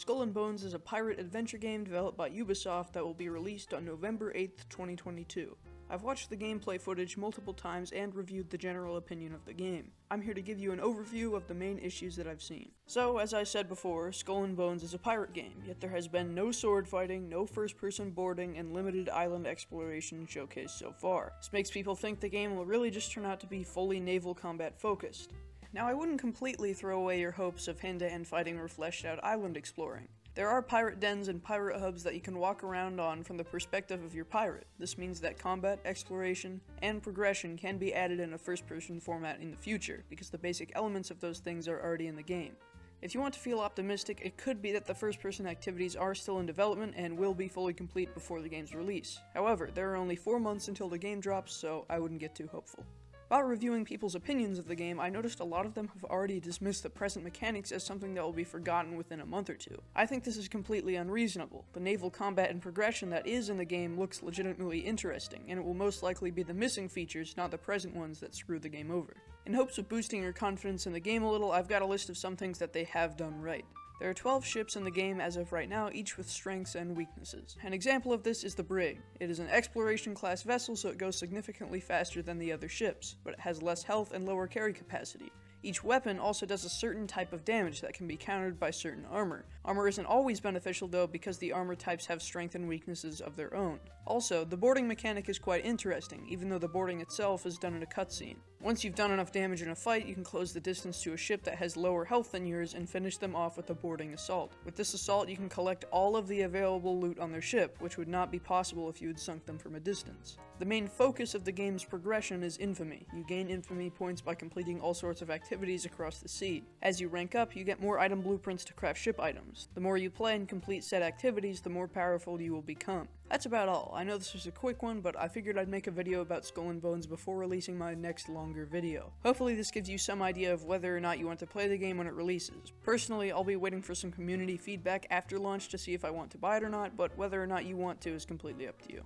Skull and Bones is a pirate adventure game developed by Ubisoft that will be released on November 8th, 2022. I've watched the gameplay footage multiple times and reviewed the general opinion of the game. I'm here to give you an overview of the main issues that I've seen. So, as I said before, Skull and Bones is a pirate game, yet there has been no sword fighting, no first-person boarding, and limited island exploration showcased so far. This makes people think the game will really just turn out to be fully naval combat focused. Now, I wouldn't completely throw away your hopes of hand-to-hand fighting or fleshed-out island exploring. There are pirate dens and pirate hubs that you can walk around on from the perspective of your pirate. This means that combat, exploration, and progression can be added in a first-person format in the future, because the basic elements of those things are already in the game. If you want to feel optimistic, it could be that the first-person activities are still in development and will be fully complete before the game's release. However, there are only 4 months until the game drops, so I wouldn't get too hopeful. While reviewing people's opinions of the game, I noticed a lot of them have already dismissed the present mechanics as something that will be forgotten within a month or two. I think this is completely unreasonable. The naval combat and progression that is in the game looks legitimately interesting, and it will most likely be the missing features, not the present ones, that screw the game over. In hopes of boosting your confidence in the game a little, I've got a list of some things that they have done right. There are 12 ships in the game as of right now, each with strengths and weaknesses. An example of this is the Brig. It is an exploration class vessel, so it goes significantly faster than the other ships, but it has less health and lower carry capacity. Each weapon also does a certain type of damage that can be countered by certain armor. Armor isn't always beneficial though, because the armor types have strength and weaknesses of their own. Also, the boarding mechanic is quite interesting, even though the boarding itself is done in a cutscene. Once you've done enough damage in a fight, you can close the distance to a ship that has lower health than yours and finish them off with a boarding assault. With this assault, you can collect all of the available loot on their ship, which would not be possible if you had sunk them from a distance. The main focus of the game's progression is infamy. You gain infamy points by completing all sorts of activities across the sea. As you rank up, you get more item blueprints to craft ship items. The more you play and complete said activities, the more powerful you will become. That's about all. I know this was a quick one, but I figured I'd make a video about Skull and Bones before releasing my next longer video. Hopefully this gives you some idea of whether or not you want to play the game when it releases. Personally, I'll be waiting for some community feedback after launch to see if I want to buy it or not, but whether or not you want to is completely up to you.